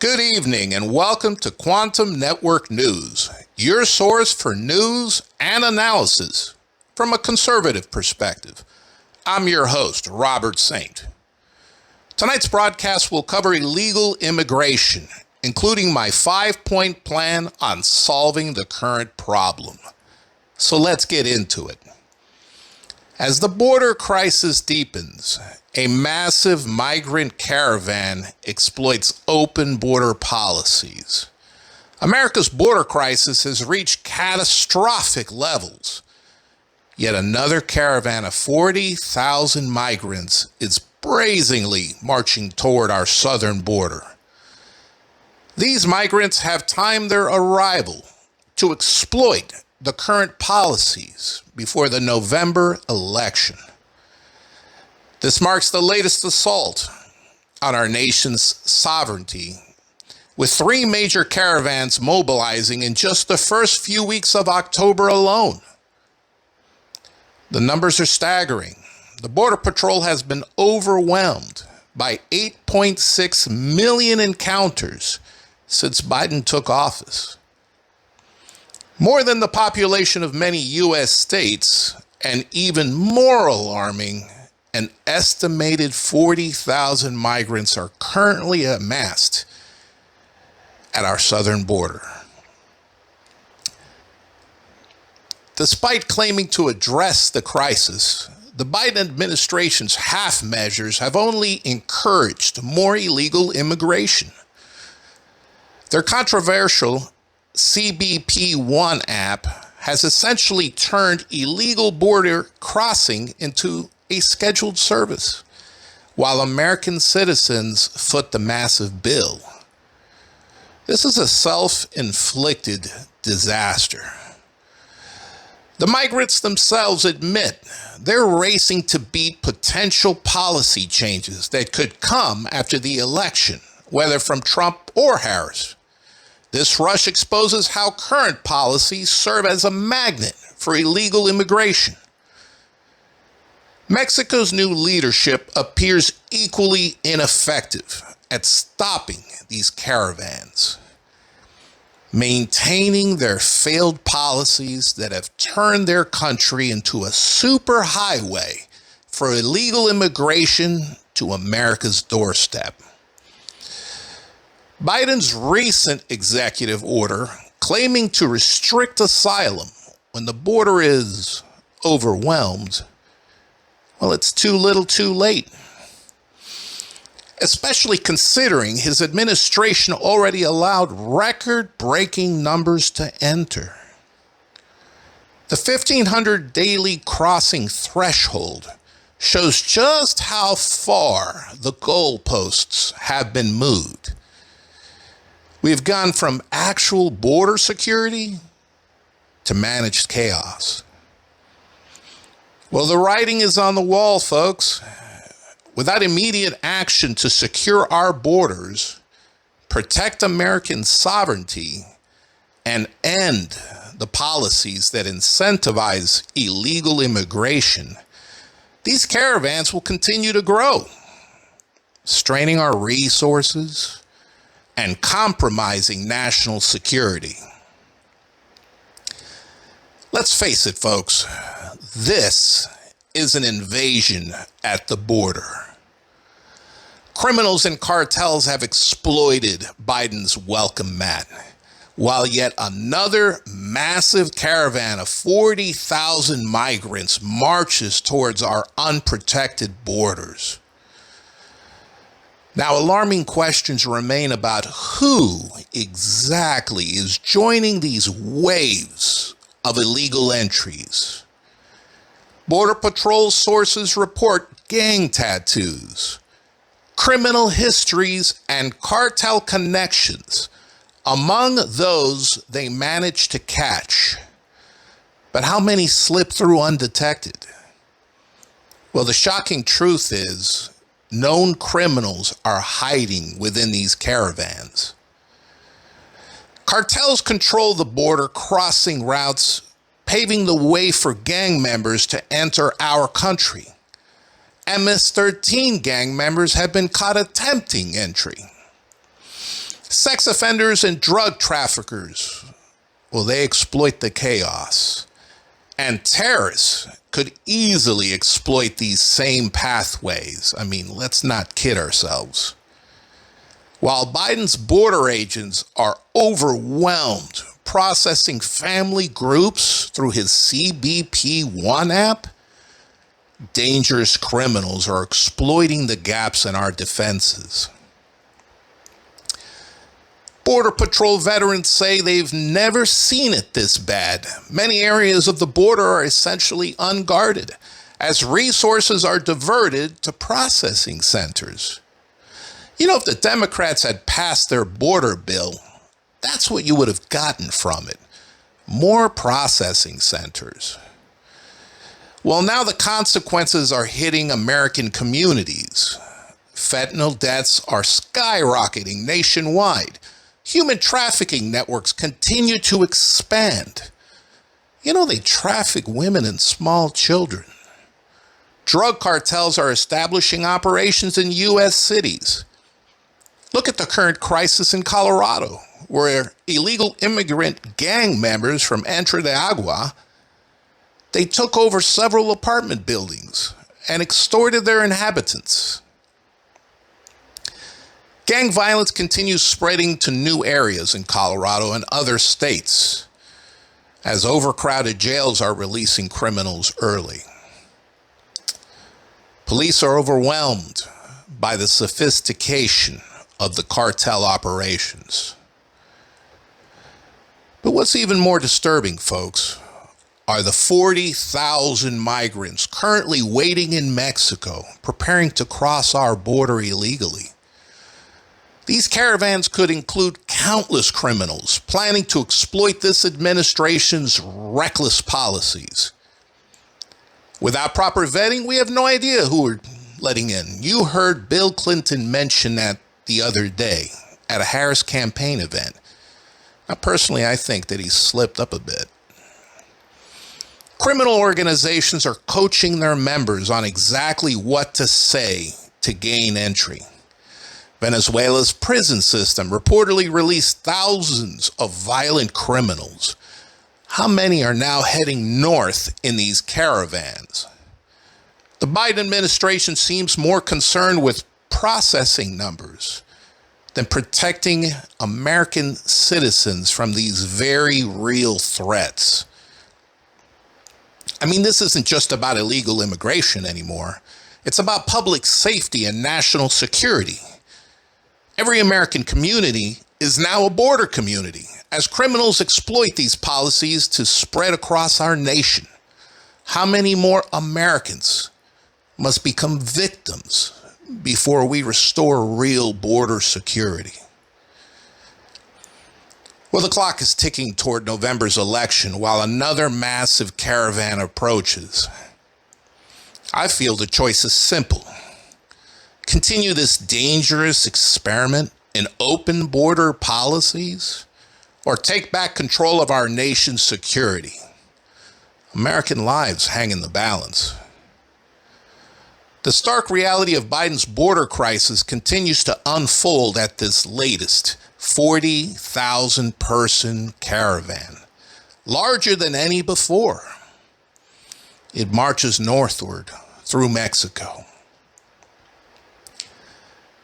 Good evening and welcome to Quantum Network News, your source for news and analysis from a conservative perspective. I'm your host, Robert Saint. Tonight's broadcast will cover illegal immigration, including my 5-point plan on solving the current problem. So let's get into it. As the border crisis deepens, a massive migrant caravan exploits open border policies. America's border crisis has reached catastrophic levels. Yet another caravan of 40,000 migrants is brazenly marching toward our southern border. These migrants have timed their arrival to exploit the current policies before the November election. This marks the latest assault on our nation's sovereignty, with 3 major caravans mobilizing in just the first few weeks of October alone. The numbers are staggering. The Border Patrol has been overwhelmed by 8.6 million encounters since Biden took office. More than the population of many U.S. states, and even more alarming, an estimated 40,000 migrants are currently amassed at our southern border. Despite claiming to address the crisis, the Biden administration's half measures have only encouraged more illegal immigration. Their controversial CBP One app has essentially turned illegal border crossing into a scheduled service, while American citizens foot the massive bill. This is a self-inflicted disaster. The migrants themselves admit they're racing to beat potential policy changes that could come after the election, whether from Trump or Harris. This rush exposes how current policies serve as a magnet for illegal immigration. Mexico's new leadership appears equally ineffective at stopping these caravans, maintaining their failed policies that have turned their country into a superhighway for illegal immigration to America's doorstep. Biden's recent executive order claiming to restrict asylum when the border is overwhelmed, well, it's too little too late. Especially considering his administration already allowed record-breaking numbers to enter. The 1,500 daily crossing threshold shows just how far the goalposts have been moved. We've gone from actual border security to managed chaos. Well, the writing is on the wall, folks. Without immediate action to secure our borders, protect American sovereignty, and end the policies that incentivize illegal immigration, these caravans will continue to grow, straining our resources and compromising national security. Let's face it, folks, this is an invasion at the border. Criminals and cartels have exploited Biden's welcome mat, while yet another massive caravan of 40,000 migrants marches towards our unprotected borders. Now, alarming questions remain about who exactly is joining these waves of illegal entries. Border Patrol sources report gang tattoos, criminal histories, and cartel connections among those they managed to catch. But how many slip through undetected? Well, the shocking truth is, known criminals are hiding within these caravans. Cartels control the border crossing routes, paving the way for gang members to enter our country. MS-13 gang members have been caught attempting entry. Sex offenders and drug traffickers, well, they exploit the chaos. And terrorists could easily exploit these same pathways. I mean, let's not kid ourselves. While Biden's border agents are overwhelmed processing family groups through his CBP One app, dangerous criminals are exploiting the gaps in our defenses. Border Patrol veterans say they've never seen it this bad. Many areas of the border are essentially unguarded as resources are diverted to processing centers. You know, if the Democrats had passed their border bill, that's what you would have gotten from it. More processing centers. Well, now the consequences are hitting American communities. Fentanyl deaths are skyrocketing nationwide. Human trafficking networks continue to expand. You know, they traffic women and small children. Drug cartels are establishing operations in U.S. cities. Look at the current crisis in Colorado, where illegal immigrant gang members from Entre de Agua, they took over several apartment buildings and extorted their inhabitants. Gang violence continues spreading to new areas in Colorado and other states as overcrowded jails are releasing criminals early. Police are overwhelmed by the sophistication of the cartel operations. But what's even more disturbing, folks, are the 40,000 migrants currently waiting in Mexico, preparing to cross our border illegally. These caravans could include countless criminals planning to exploit this administration's reckless policies. Without proper vetting, we have no idea who we're letting in. You heard Bill Clinton mention that the other day at a Harris campaign event. Now, personally, I think that he slipped up a bit. Criminal organizations are coaching their members on exactly what to say to gain entry. Venezuela's prison system reportedly released thousands of violent criminals. How many are now heading north in these caravans? The Biden administration seems more concerned with processing numbers than protecting American citizens from these very real threats. I mean, this isn't just about illegal immigration anymore. It's about public safety and national security. Every American community is now a border community as criminals exploit these policies to spread across our nation. How many more Americans must become victims before we restore real border security? Well, the clock is ticking toward November's election while another massive caravan approaches. I feel the choice is simple. Continue this dangerous experiment in open border policies, or take back control of our nation's security. American lives hang in the balance. The stark reality of Biden's border crisis continues to unfold at this latest 40,000 person caravan, larger than any before. It marches northward through Mexico.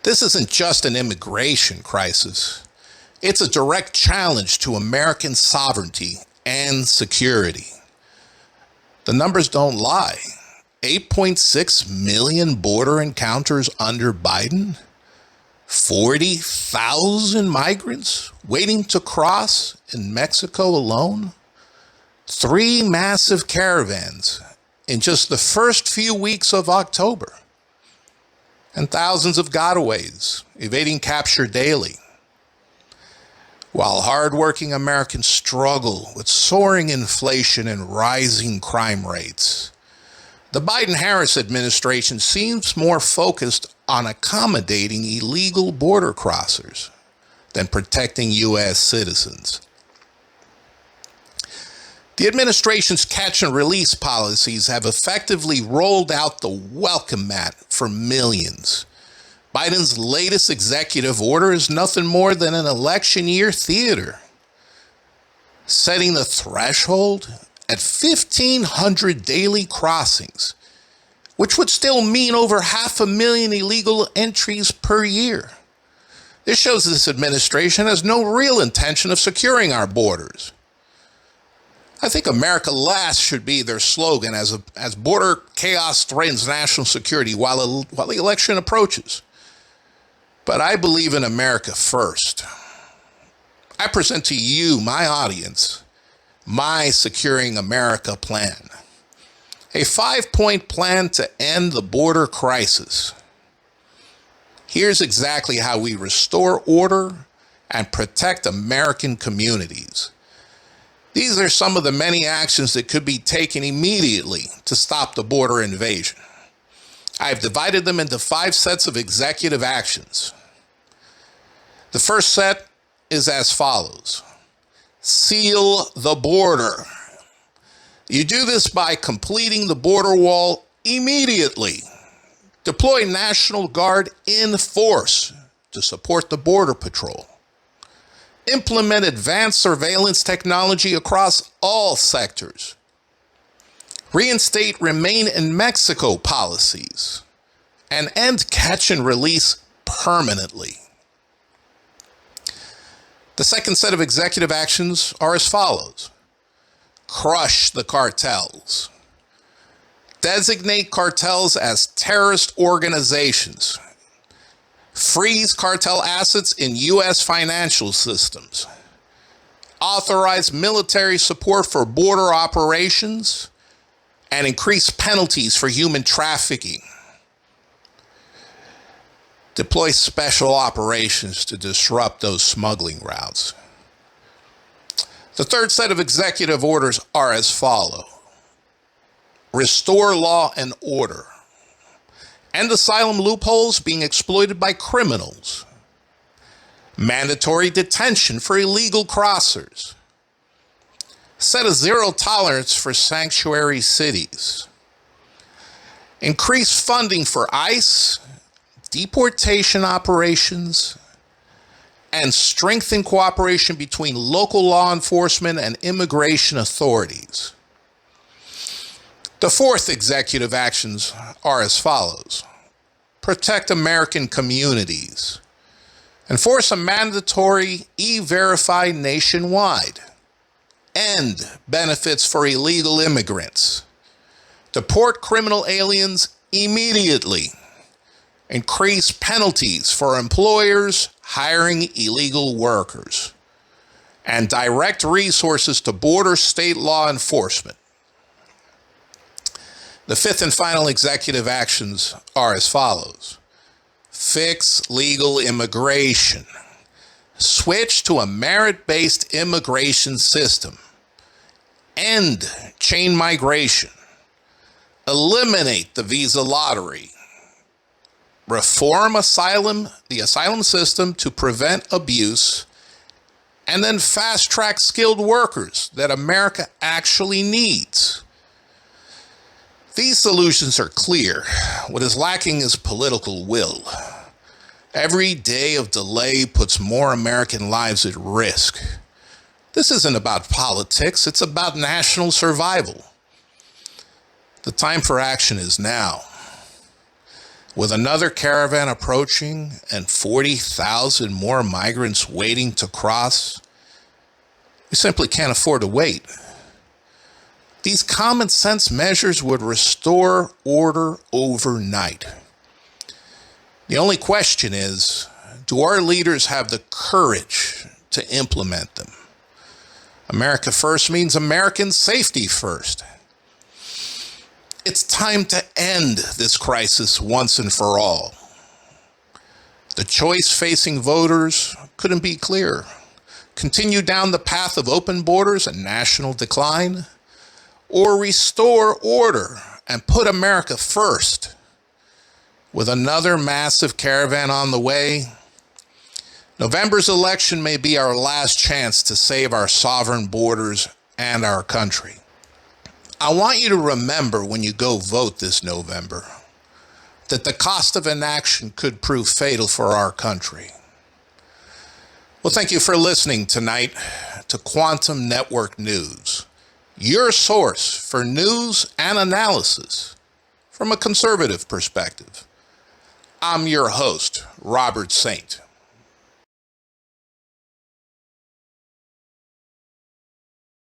This isn't just an immigration crisis. It's a direct challenge to American sovereignty and security. The numbers don't lie. 8.6 million border encounters under Biden. 40,000 migrants waiting to cross in Mexico alone. 3 massive caravans in just the first few weeks of October. And thousands of gotaways evading capture daily. While hardworking Americans struggle with soaring inflation and rising crime rates, the Biden-Harris administration seems more focused on accommodating illegal border crossers than protecting U.S. citizens. The administration's catch and release policies have effectively rolled out the welcome mat for millions Biden's latest executive order is nothing more than an election year theater, setting the threshold at 1,500 daily crossings, which would still mean over 500,000 illegal entries per year. This shows this administration has no real intention of securing our borders. I think America last should be their slogan as border chaos threatens national security while the election approaches. But I believe in America first. I present to you, my audience, my Securing America plan. A 5-point plan to end the border crisis. Here's exactly how we restore order and protect American communities. These are some of the many actions that could be taken immediately to stop the border invasion. I've divided them into 5 sets of executive actions. The first set is as follows. Seal the border. You do this by completing the border wall immediately. Deploy National Guard in force to support the Border Patrol. Implement advanced surveillance technology across all sectors. Reinstate Remain in Mexico policies. And end catch and release permanently. The second set of executive actions are as follows. Crush the cartels. Designate cartels as terrorist organizations. Freeze cartel assets in U.S. financial systems. Authorize military support for border operations and increase penalties for human trafficking. Deploy special operations to disrupt those smuggling routes. The third set of executive orders are as follows. Restore law and order. End asylum loopholes being exploited by criminals. Mandatory detention for illegal crossers. Set a zero tolerance for sanctuary cities. Increase funding for ICE, deportation operations, and strengthen cooperation between local law enforcement and immigration authorities. The fourth executive actions are as follows. Protect American communities. Enforce a mandatory E-Verify nationwide. End benefits for illegal immigrants. Deport criminal aliens immediately. Increase penalties for employers hiring illegal workers. And direct resources to border state law enforcement. The fifth and final executive actions are as follows. Fix legal immigration. Switch to a merit-based immigration system. End chain migration. Eliminate the visa lottery. Reform the asylum system to prevent abuse. And then fast-track skilled workers that America actually needs. These solutions are clear. What is lacking is political will. Every day of delay puts more American lives at risk. This isn't about politics, it's about national survival. The time for action is now. With another caravan approaching and 40,000 more migrants waiting to cross, we simply can't afford to wait. These common sense measures would restore order overnight. The only question is, do our leaders have the courage to implement them? America first means American safety first. It's time to end this crisis once and for all. The choice facing voters couldn't be clearer. Continue down the path of open borders and national decline, or restore order and put America first. With another massive caravan on the way, November's election may be our last chance to save our sovereign borders and our country. I want you to remember when you go vote this November, that the cost of inaction could prove fatal for our country. Well, thank you for listening tonight to Quantum Network News, your source for news and analysis from a conservative perspective. I'm your host, Robert Saint.